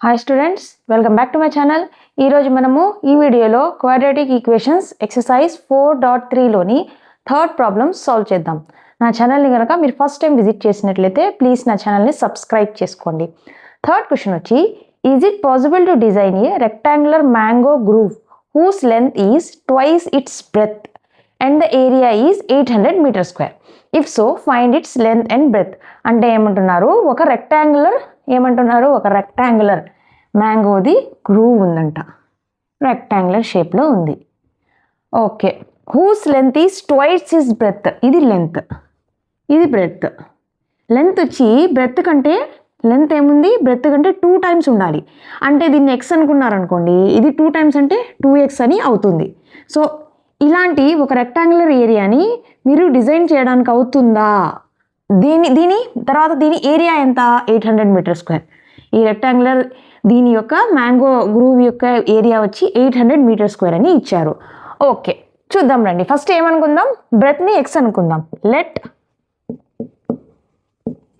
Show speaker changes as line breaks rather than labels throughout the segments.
Hi students, welcome back to my channel. ఈరోజు మనము ఈ వీడియోలో క్వాడ్రాటిక్ ఈక్వేషన్స్ ఎక్సర్సైజ్ 4.3లోని థర్డ్ ప్రాబ్లమ్ సాల్వ్ చేద్దాం. నా ఛానల్ని కనుక మీరు ఫస్ట్ టైం విజిట్ చేసినట్లయితే ప్లీజ్ నా ఛానల్ని సబ్స్క్రైబ్ చేసుకోండి. థర్డ్ క్వశ్చన్ వచ్చి, is it possible to design a rectangular mango grove whose length is twice its breadth and the area is 800 metre square. If so find its length and breadth. అంటే ఏమంటున్నారు, ఒక rectangular మ్యాంగోది groove ఉందంట, rectangular షేప్లో ఉంది. Okay, whose length is twice its breadth. ఇది length, ఇది breadth. Length వచ్చి బ్రెత్ కంటే లెంత్ ఏముంది, బ్రెత్ కంటే 2 టైమ్స్ ఉండాలి. అంటే దీన్ని ఎక్స్ అనుకున్నారనుకోండి, ఇది 2 టైమ్స్ అంటే 2x అని అవుతుంది. సో ఇలాంటి ఒక రెక్టాంగులర్ ఏరియాని మీరు డిజైన్ చేయడానికి అవుతుందా? దీని తర్వాత దీని ఏరియా ఎంత? 800 మీటర్ స్క్వేర్. ఈ రెక్టాంగులర్ దీని యొక్క మ్యాంగో గ్రూవ్ యొక్క ఏరియా వచ్చి 800 మీటర్ స్క్వేర్ అని ఇచ్చారు. ఓకే, చూద్దాం రండి. ఫస్ట్ ఏమనుకుందాం, బ్రెత్ని ఎక్స్ అనుకుందాం. Let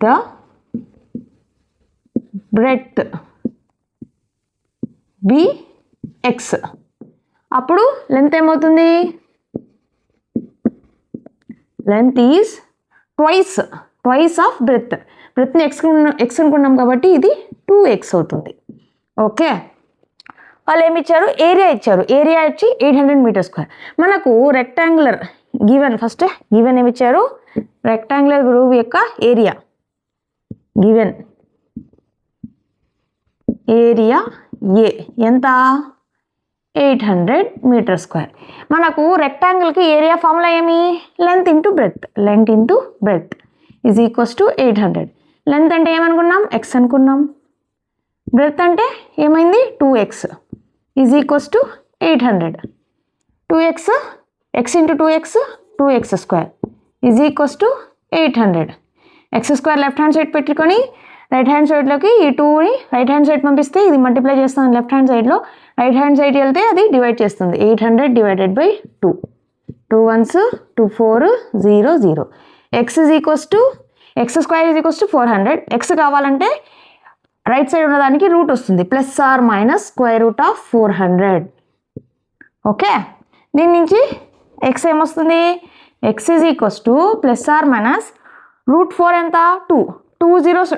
the breadth be x. అప్పుడు లెంత్ ఏమవుతుంది? Length is twice of breadth. బ్రెత్ని ఎక్స్ అనుకున్నాం కాబట్టి ఇది 2x అవుతుంది. ఓకే, వాళ్ళు ఏమి ఇచ్చారు? ఏరియా ఇచ్చారు. ఏరియా వచ్చి 800 మీటర్ స్క్వేర్. మనకు రెక్టాంగులర్ గివెన్, ఫస్ట్ గివెన్ ఏమి ఇచ్చారు? రెక్టాంగులర్ గ్రూవ్ యొక్క ఏరియా గివెన్. ఏరియా ఏ ఎంత? 800 మీటర్ స్క్వేర్. మనకు రెక్టాంగిల్కి ఏరియా ఫార్ములా ఏమి? Length into breath is equals to 800. Length అంటే ఏమనుకున్నాం? ఎక్స్ అనుకున్నాం. బ్రెత్ అంటే ఏమైంది? 2x is equals to 800. 2x, X into 2x square is equals to 800. X square left hand side పెట్టుకొని right hand సైడ్లోకి ఈ 2ని రైట్ హ్యాండ్ సైడ్ పంపిస్తే ఇది మల్టిప్లై చేస్తుంది లెఫ్ట్ హ్యాండ్ సైడ్లో. రైట్ హ్యాండ్ సైడ్ వెళ్తే అది డివైడ్ చేస్తుంది. 800 divided by 2. 2 1s 2 4 0 0. X is equals to x square is equals to 400. X కావాలంటే రైట్ సైడ్ ఉన్నదానికి రూట్ వస్తుంది, plus or minus square root of 400. Okay, దీని నుంచి ఎక్స్ ఏమొస్తుంది? X is equals to plus or minus root 4 ఎంత? 2 zeros,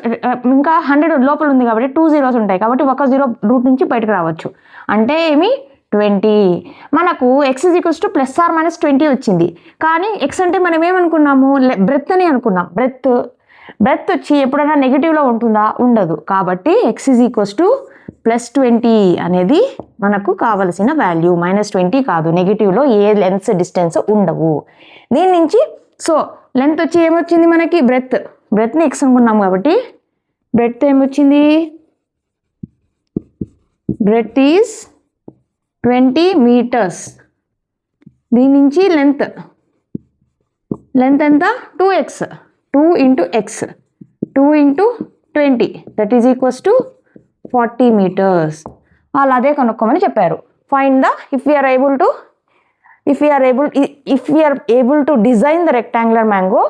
ఇంకా 100 లోపల ఉంది కాబట్టి 2 zeros ఉంటాయి కాబట్టి ఒక 0 రూట్ నుంచి బయటకు రావచ్చు. అంటే ఏమి? 20. మనకు x is equals to plus or minus 20 వచ్చింది. కానీ ఎక్స్ అంటే మనం ఏమనుకున్నాము? బ్రెత్ అని అనుకున్నాం. బ్రెత్ వచ్చి ఎప్పుడైనా నెగిటివ్లో ఉంటుందా? ఉండదు. కాబట్టి ఎక్స్ ఈజ్ ఈక్వల్స్ టు +20 అనేది మనకు కావలసిన వాల్యూ. -20 కాదు, నెగిటివ్లో ఏ లెన్స్ డిస్టెన్స్ ఉండవు. దీని నుంచి సో లెంత్ వచ్చి ఏమొచ్చింది మనకి? బ్రెత్ని ఎక్స్ అనుకున్నాం కాబట్టి బ్రెత్ ఏమొచ్చింది? Breadth is 20 metres. దీని నుంచి లెంత్ ఎంత? 2x. 2 ఇంటూ ఎక్స్, 2 into 20 that is equals to 40 metres. వాళ్ళు అదే కనుక్కోమని చెప్పారు. Find the if we are able to design the rectangular mango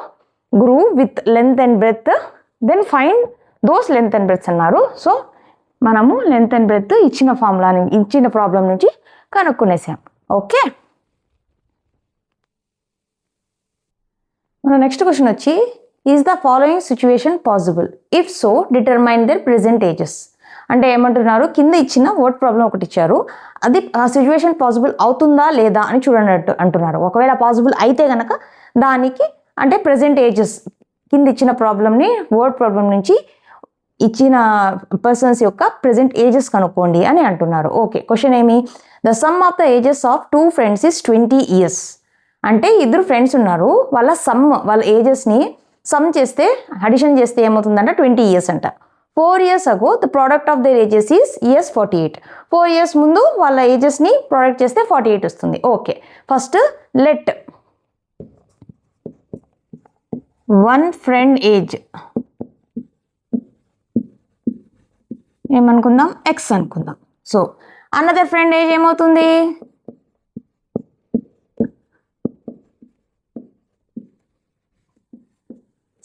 groove with length and breadth, then find those length and breadth అన్నారు. So మనము length and breadth ఇచ్చిన ఫార్ములాని ఇచ్చిన problem నుంచి కనుక్కునేసాం. ఓకే, మన నెక్స్ట్ క్వశ్చన్ వచ్చి, is the following situation possible? If so determine their present ages. అంటే ఏమంటున్నారు, కింద ఇచ్చిన వర్డ్ ప్రాబ్లం ఒకటి ఇచ్చారు, అది ఆ సిచ్యువేషన్ పాసిబుల్ అవుతుందా లేదా అని చూడండి అంటున్నారు. ఒకవేళ పాసిబుల్ అయితే కనుక దానికి అంటే ప్రెజెంట్ ఏజెస్ కింద ఇచ్చిన ప్రాబ్లమ్ని వర్డ్ ప్రాబ్లం నుంచి ఇచ్చిన పర్సన్స్ యొక్క ప్రెజెంట్ ఏజెస్ కనుక్కోండి అని అంటున్నారు. ఓకే, క్వశ్చన్ ఏమి? The sum of the ages of 2 friends is 20 years. అంటే ఇద్దరు ఫ్రెండ్స్ ఉన్నారు, వాళ్ళ ఏజెస్ని సమ్ చేస్తే అడిషన్ చేస్తే ఏమవుతుందంట? 20 years అంట. 4 years ago the product of their ages is years 48. 4 years ముందు వాళ్ళ ఏజెస్ని ప్రోడక్ట్ చేస్తే 48 వస్తుంది. Okay, first let one friend age ఏమనుకుందాం? ఎక్స్ అనుకుందాం. సో అనదర్ ఫ్రెండ్ ఏజ్ ఏమవుతుంది?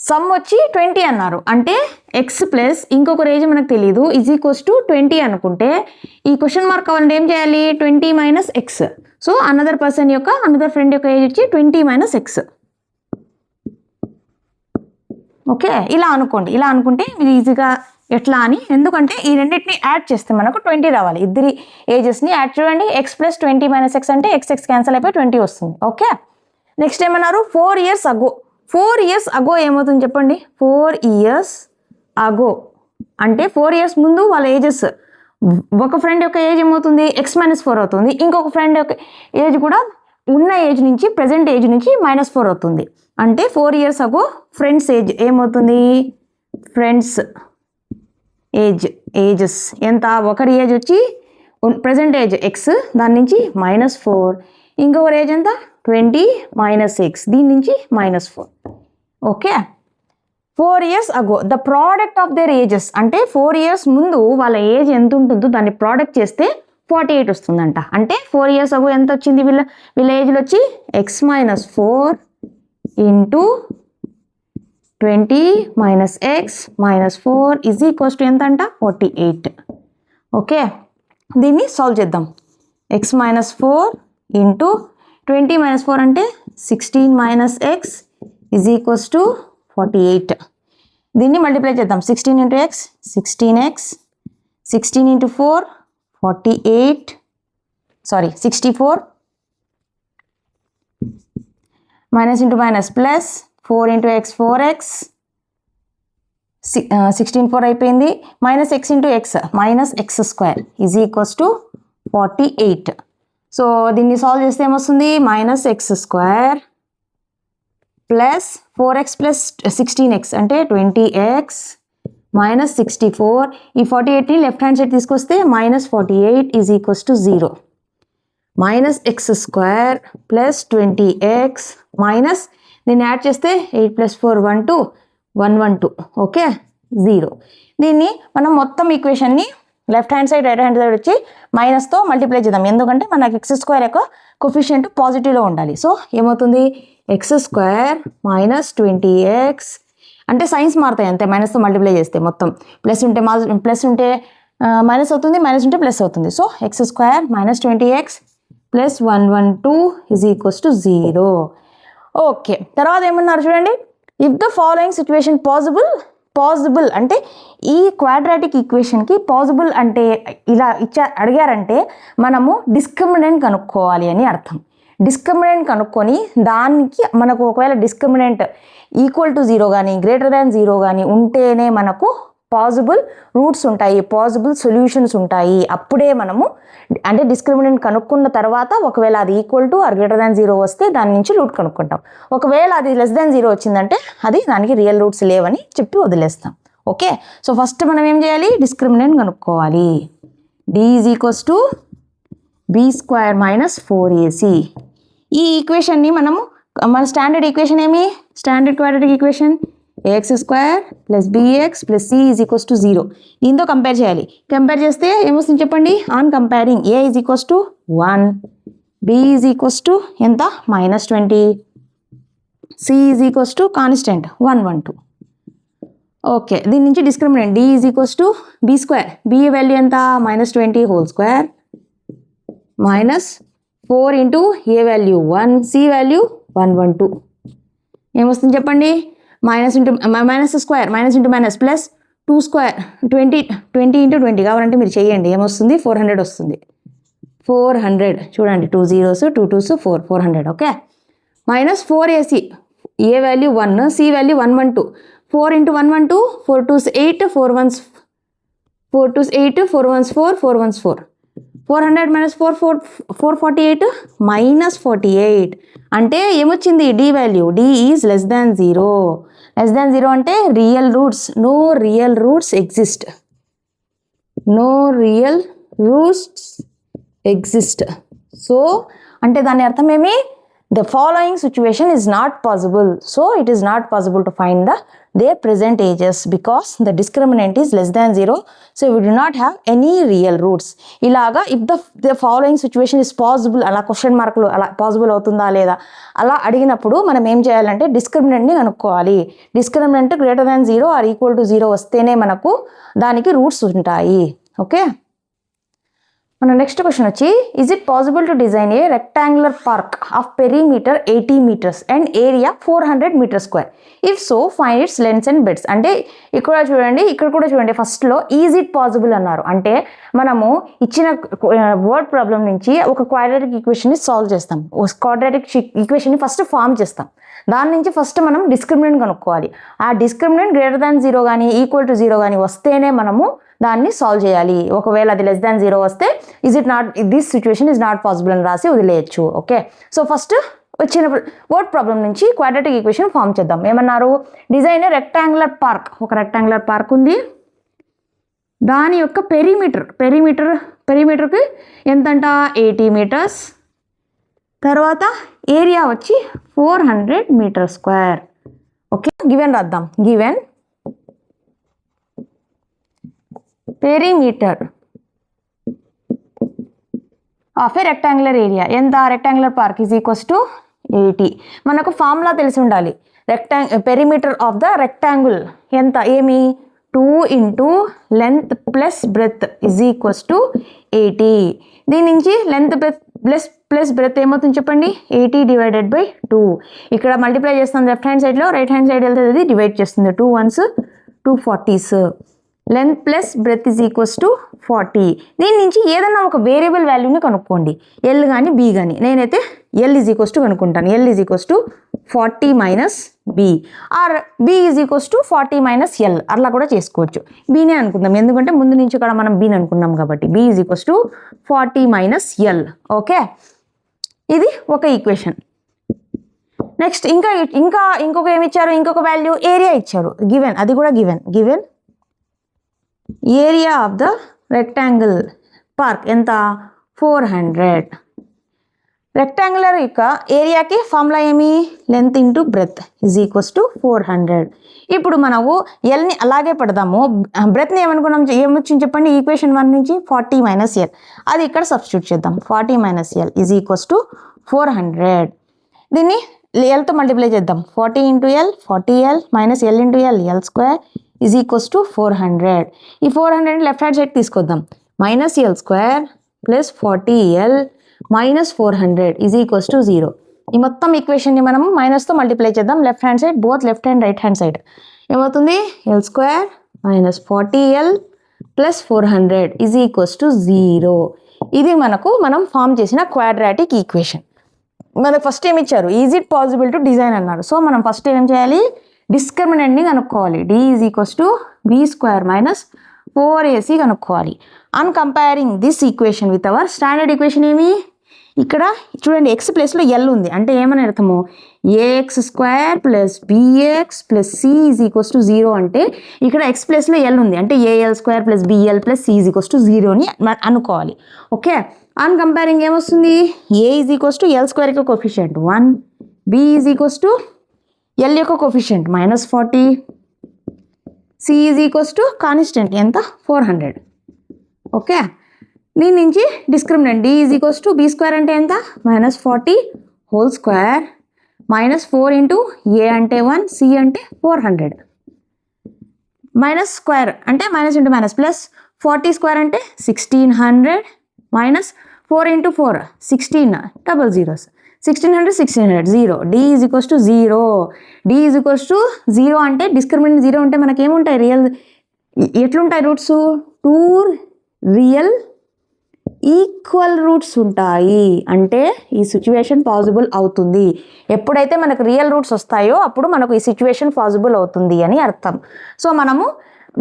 సమ్ వచ్చి 20 అన్నారు అంటే ఎక్స్ ప్లస్ ఇంకొక ఏజ్ మనకు తెలియదు ఈజ్ ఈక్వల్స్ టు 20 అనుకుంటే ఈ క్వశ్చన్ మార్క్ కావాలంటే ఏం చేయాలి 20 minus X. So another friend యొక్క ఏజ్ వచ్చి 20 మైనస్ ఎక్స్. ఓకే, ఇలా అనుకుంటే మీరు ఈజీగా ఎట్లా అని, ఎందుకంటే ఈ రెండింటిని యాడ్ చేస్తే మనకు 20 రావాలి. ఇద్దరి ఏజెస్ని యాడ్ చూడండి. ఎక్స్ ప్లస్ 20 మైనస్ ఎక్స్ అంటే ఎక్స్ క్యాన్సల్ అయిపోయి 20 వస్తుంది. ఓకే, నెక్స్ట్ ఏమన్నారు 4 years అగో. 4 years అగో ఏమవుతుంది చెప్పండి. 4 years అగో అంటే 4 years ముందు వాళ్ళ ఏజెస్. ఒక ఫ్రెండ్ యొక్క ఏజ్ ఏమవుతుంది ఎక్స్ మైనస్ 4 అవుతుంది. ఇంకొక ఫ్రెండ్ యొక్క ఏజ్ కూడా ఉన్న ఏజ్ నుంచి ప్రజెంట్ ఏజ్ నుంచి -4 అవుతుంది. అంటే 4 years అగో ఫ్రెండ్స్ ఏజ్ ఏమవుతుంది ఫ్రెండ్స్ ఏజెస్ ఎంత, ఒకరి ఏజ్ వచ్చి ప్రజెంట్ ఏజ్ ఎక్స్, దాని నుంచి -4, ఇంకొకరి ఏజ్ ఎంత 20 మైనస్ ఎక్స్, దీని నుంచి -4. ఓకే, 4 years అగో the product of their ages అంటే 4 years ముందు వాళ్ళ ఏజ్ ఎంత ఉంటుందో దాన్ని ప్రోడక్ట్ చేస్తే 48 వస్తుందంట. అంటే 4 years అగో ఎంత వచ్చింది వీళ్ళ ఏజ్లో వచ్చి x-4 into 20 minus X -4 is equals to ఎంత అంట 48. ఓకే, దీన్ని సాల్వ్ చేద్దాం. x-4 ఇంటూ 20 మైనస్ 4 అంటే 16 minus X is equals to 48. దీన్ని మల్టిప్లై చేద్దాం. 16 into X 16x, 16 into 4 64, minus into minus plus 4 into X 4x, 16 4 అయిపోయింది. Minus X into X -x² is equals to 48. So దీన్ని solve చేస్తే ఏమొస్తుంది -x² plus 4x plus 16x అంటే 20x minus 64. ఈ 48ని left hand side తీసుకొస్తే -48 is equals to 0. -x² plus 20x minus దీన్ని add చేస్తే 8 + 4 112. Okay, 0. దీన్ని మనం మొత్తం ఈక్వేషన్ని left hand side right hand side వచ్చి మైనస్తో మల్టిప్లై చేద్దాం. ఎందుకంటే మనకు x² యొక్క కోఫిషియంట్ పాజిటివ్లో ఉండాలి. సో ఏమవుతుంది x² మైనస్ 20x అంటే సైన్స్ మారుతాయి అంతే, మైనస్తో మల్టిప్లై చేస్తే మొత్తం ప్లస్ ఉంటే మైనస్ అవుతుంది, మైనస్ ఉంటే ప్లస్ అవుతుంది. So x² minus 20x plus 112 is equals to 0. Okay, తర్వాత ఏమన్నారు చూడండి. If the following situation possible అంటే ఈ క్వాడ్రాటిక్ ఈక్వేషన్కి పాసిబుల్ అంటే ఇలా అడిగారంటే మనము డిస్క్రిమినెంట్ కనుక్కోవాలి అని అర్థం. డిస్క్రిమినెంట్ కనుక్కొని దానికి మనకు ఒకవేళ డిస్క్రిమినెంట్ ఈక్వల్ టు 0 కానీ గ్రేటర్ దాన్ 0 కానీ ఉంటేనే మనకు పాసిబుల్ రూట్స్ ఉంటాయి, పాసిబుల్ సొల్యూషన్స్ ఉంటాయి. అప్పుడే మనము అంటే డిస్క్రిమినెంట్ కనుక్కున్న తర్వాత ఒకవేళ అది equal to or greater than 0 వస్తే దాని నుంచి రూట్ కనుక్కుంటాం. ఒకవేళ అది లెస్ దాన్ 0 వచ్చిందంటే అది దానికి రియల్ రూట్స్ లేవని చెప్పి వదిలేస్తాం. ఓకే, సో ఫస్ట్ మనం ఏం చేయాలి డిస్క్రిమినెంట్ కనుక్కోవాలి. d is equals to b² minus 4ac. ఈ ఈక్వేషన్ని మనము మన standard equation standard quadratic equation ax² plus bx plus c is equals to 0. దీంతో కంపేర్ చేయాలి. కంపేర్ చేస్తే ఏమొస్తుంది చెప్పండి. On comparing a is equals to 1, b is equals to ఎంత -20, c is equals to constant 112. Okay, దీని నుంచి discriminant d is equals to b². b value ఎంత -20 whole square minus 4 into a value 1, c value 112. ఏమొస్తుంది చెప్పండి. Minus into minus into minus plus 2² 20 into 20 కావాలంటే మీరు చేయండి. ఏమొస్తుంది 400 వస్తుంది. 400 చూడండి, 2 zeros 2 2s 400. Okay, minus 4ac, a value 1, c value 112. 4 into 112 4 2s 8 4 1s 4 1s 4 1s 4. 400 మైనస్ 448 మైనస్ 48 అంటే ఏమొచ్చింది d value. d is less than 0. Less than 0 అంటే real roots, no real roots exist. So అంటే దాని అర్థం ఏమి, the following situation is not possible. So it is not possible to find the their present ages because the discriminant is less than 0, so we do not have any real roots. ఇలాగా if the following situation is possible అలా question మార్కులు అలా possible అవుతుందా లేదా అలా అడిగినప్పుడు మనం ఏం చేయాలంటే డిస్క్రిమినెంట్ని కనుక్కోవాలి. Discriminant greater than 0 or equal to 0 వస్తేనే మనకు దానికి రూట్స్ ఉంటాయి. ఓకే, మన నెక్స్ట్ క్వశ్చన్ వచ్చి, is it possible to design a rectangular park of perimeter 80 meters and area 400 meter²? If so find its lengths and breadths. అంటే ఇక్కడ చూడండి, ఇక్కడ కూడా చూడండి, ఫస్ట్లో ఈజ్ ఇట్ పాసిబుల్ అన్నారు. అంటే మనము ఇచ్చిన వర్డ్ ప్రాబ్లం నుంచి ఒక క్వాడ్రాటిక్ ఈక్వేషన్ని సాల్వ్ చేస్తాం. క్వాడ్రాటిక్ ఈక్వేషన్ని ఫస్ట్ ఫామ్ చేస్తాం. దాని నుంచి ఫస్ట్ మనం డిస్క్రిమినెంట్ కనుక్కోవాలి. ఆ డిస్క్రిమినెంట్ గ్రేటర్ దాన్ 0 కానీ ఈక్వల్ టు 0 కానీ వస్తేనే మనము దాన్ని సాల్వ్ చేయాలి. ఒకవేళ అది లెస్ దాన్ 0 వస్తే this situation is not possible అని రాసి వదిలేయచ్చు. ఓకే, సో ఫస్ట్ వచ్చిన వర్డ్ ప్రాబ్లం నుంచి క్వాడ్రాటిక్ ఈక్వేషన్ ఫామ్ చేద్దాం. ఏమన్నారు? Design a rectangular park. ఒక రెక్టాంగులర్ పార్క్ ఉంది, దాని యొక్క పెరిమీటర్కి ఎంతంట 80 meters, తర్వాత ఏరియా వచ్చి 400 meter². ఓకే, గివెన్ రాద్దాం. Given perimeter of a rectangular area ఎంత? Rectangular park is equals to 80. మనకు ఫార్ములా తెలిసి ఉండాలి. పెరిమీటర్ ఆఫ్ ద రెక్టాంగుల్ ఎంత? ఏమి? 2 into length plus breadth is equals to 80. దీని నుంచి లెంత్ ప్లస్ బ్రెత్ ఏమవుతుంది చెప్పండి? 80 divided by 2. ఇక్కడ మల్టిప్లై చేస్తాం లెఫ్ట్ హ్యాండ్ సైడ్లో, రైట్ హ్యాండ్ సైడ్ వెళ్తే అది డివైడ్ చేస్తుంది. 2 ones 240s. Length plus breadth is equals to 40. దీని నుంచి ఏదైనా ఒక వేరియబుల్ వాల్యూని కనుక్కోండి, ఎల్ కానీ బి కానీ. నేనైతే ఎల్ ఈజ్ ఈక్వల్స్ టు కనుక్కుంటాను. L is equals to 40 minus b, or b is equals to 40 minus l. అట్లా కూడా చేసుకోవచ్చు. బీనే అనుకుందాం, ఎందుకంటే ముందు నుంచి కూడా మనం బీని అనుకున్నాం కాబట్టి. B is equals to 40 minus l. Okay, ఇది ఒక ఈక్వేషన్. నెక్స్ట్ ఇంకొక ఏమి ఇచ్చారు? ఇంకొక వాల్యూ ఏరియా ఇచ్చారు. గివెన్, అది కూడా given area of the rectangle park ఎంత? 400. రెక్టాంగులర్ యొక్క ఏరియాకి ఫార్ములా ఏమి? Length into breath is equals to 400. ఇప్పుడు మనము ఎల్ని అలాగే పెడదాము. బ్రెత్ని ఏమనుకున్నాం? ఏమొచ్చింది చెప్పండి? ఈక్వేషన్ 1 నుంచి 40 minus ఎల్. అది ఇక్కడ సబ్స్టిట్యూట్ చేద్దాం. 40 minus l is equals to 400. దీన్ని ఎల్తో మల్టిప్లై చేద్దాం. 40 into l 40l minus l into l L² is equals to 400. ఈ 400 లెఫ్ట్ హ్యాండ్ సైడ్ తీసుకొద్దాం. -L² plus 40l minus 400 is equals to 0. ఈ మొత్తం ఈక్వేషన్ని మనం మైనస్తో మల్టిప్లై చేద్దాం. Left hand side, both left hand right hand side. ఏమవుతుంది? L² minus 40l plus 400 is equals to 0. ఇది మనం ఫామ్ చేసిన క్వాడ్రాటిక్ ఈక్వేషన్. మనకు ఫస్ట్ ఏమి ఇచ్చారు? Is it possible to design అన్నారు. సో మనం ఫస్ట్ ఏం చేయాలి? డిస్క్రిమినెంట్ని కనుక్కోవాలి. D is equals to b² minus 4ac కనుక్కోవాలి. On comparing this equation with our standard equation ఏమి? ఇక్కడ చూడండి, ఎక్స్ ప్లేస్లో ఎల్ ఉంది. అంటే ఏమని అర్థము? ax² plus bx plus c is equals to 0. అంటే ఇక్కడ ఎక్స్ ప్లేస్లో ఎల్ ఉంది. అంటే al² plus bl plus c is equals to 0 అని అనుకోవాలి. ఓకే, ఆన్ కంపేరింగ్ ఏమొస్తుంది? a is equals to L² యొక్క coefficient 1, b is equals to l యొక్క coefficient -40, c is equals to constant ఎంత? 400. ఓకే, దీని నుంచి discriminant d is equals to b² అంటే ఎంత? -40 హోల్ స్క్వేర్ -4 ఇంటూ a అంటే 1, c అంటే 400. మైనస్ స్క్వేర్ అంటే మైనస్ ఇంటూ మైనస్ ప్లస్ 40² అంటే 1600 minus 4 into 4 16 double zeros 1600 0. d is equals to 0. d is equals to 0 అంటే డిస్క్రిమినెంట్ 0 అంటే మనకి ఏముంటాయి? రియల్ ఎట్లుంటాయి రూట్స్? 2 రియల్ ఈక్వల్ రూట్స్ ఉంటాయి. అంటే ఈ సిచ్యువేషన్ పాసిబుల్ అవుతుంది. ఎప్పుడైతే మనకు రియల్ రూట్స్ వస్తాయో అప్పుడు మనకు ఈ సిచ్యువేషన్ పాసిబుల్ అవుతుంది అని అర్థం. సో మనము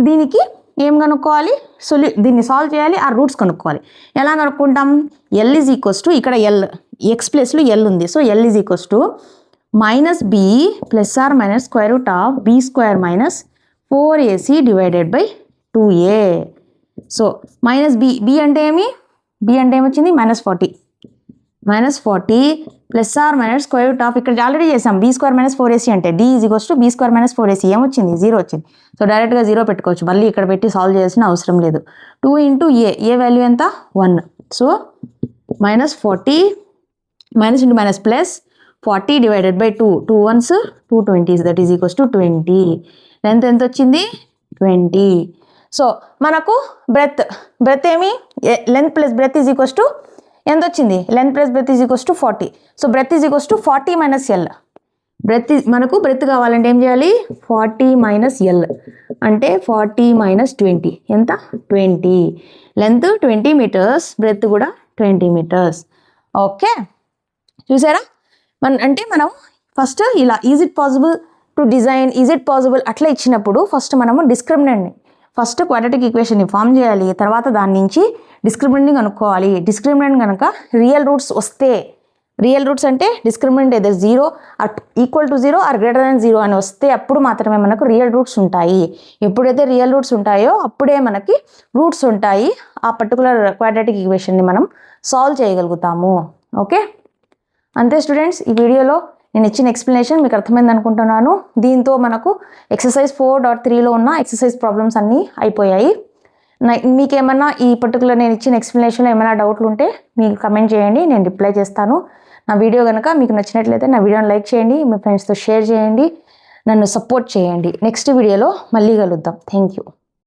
దీనికి ఏం కనుక్కోవాలి? దీన్ని సాల్వ్ చేయాలి, ఆ రూట్స్ కనుక్కోవాలి. ఎలా కనుక్కుంటాం? ఎల్ ఈజ్ ఈక్వల్స్ టు, ఇక్కడ ఎల్ ఎక్స్ ప్లేస్లో ఎల్ ఉంది. So l is equals to -b plus or minus square root of b² minus 4ac divided by 2a. So -b అంటే ఏమి? b అంటే ఏమొచ్చింది? -40. -40 ± స్క్వేర్ రూట్ ఆఫ్, ఇక్కడ already చేసాం b² - 4ac అంటే d b² - 4ac ఏమొచ్చింది 0 వచ్చింది. సో డైరెక్ట్గా 0 పెట్టుకోవచ్చు, మళ్ళీ ఇక్కడ పెట్టి సాల్వ్ చేయాల్సిన అవసరం లేదు. 2 × a వాల్యూ ఎంత 1. So -40 -40 divided by 2, 2 1s 2 20s that is equals to 20. Length ఎంత వచ్చింది 20. సో మనకు బ్రెత్ ఏమి length plus breadth is equals to ఎంత వచ్చింది, length plus breadth is equals to 40. So breadth is equals to 40 - l. మనకు breadth కావాలంటే ఏం చేయాలి 40 - l అంటే 40 - 20 ఎంత 20. లెంత్ 20 మీటర్స్, బ్రెత్ కూడా 20 మీటర్స్. ఓకే చూసారా, అంటే మనం ఫస్ట్ ఇలా is it possible to design, is it possible అట్లా ఇచ్చినప్పుడు ఫస్ట్ మనము డిస్క్రిమినెంట్ని ఫస్ట్ క్వాడ్రాటిక్ ఈక్వేషన్ని ఫామ్ చేయాలి, తర్వాత దాని నుంచి డిస్క్రిమినెంట్ని కనుక్కోవాలి. డిస్క్రిమినెంట్ కనుక రియల్ రూట్స్ వస్తే, రియల్ రూట్స్ అంటే డిస్క్రిమినెంట్ ఏదో 0 equal to 0 or greater than 0 అని వస్తే అప్పుడు మాత్రమే మనకు రియల్ రూట్స్ ఉంటాయి. ఎప్పుడైతే రియల్ రూట్స్ ఉంటాయో అప్పుడే మనకి రూట్స్ ఉంటాయి, ఆ పర్టికులర్ క్వాడ్రాటిక్ ఈక్వేషన్ని మనం సాల్వ్ చేయగలుగుతాము. ఓకే అంతే స్టూడెంట్స్, ఈ వీడియోలో నేను ఇచ్చిన ఎక్స్ప్లెనేషన్ మీకు అర్థమైంది అనుకుంటున్నాను. దీంతో మనకు ఎక్సర్సైజ్ 4.3లో ఉన్న ఎక్సర్సైజ్ ప్రాబ్లమ్స్ అన్నీ అయిపోయాయి. మీకేమన్నా ఈ పర్టికులర్ నేను ఇచ్చిన ఎక్స్ప్లెనేషన్లో ఏమైనా డౌట్లు ఉంటే మీకు కమెంట్ చేయండి, నేను రిప్లై చేస్తాను. నా వీడియో కనుక మీకు నచ్చినట్లయితే నా వీడియోని లైక్ చేయండి, మీ ఫ్రెండ్స్తో షేర్ చేయండి, నన్ను సపోర్ట్ చేయండి. నెక్స్ట్ వీడియోలో మళ్ళీ కలుద్దాం. Thank you.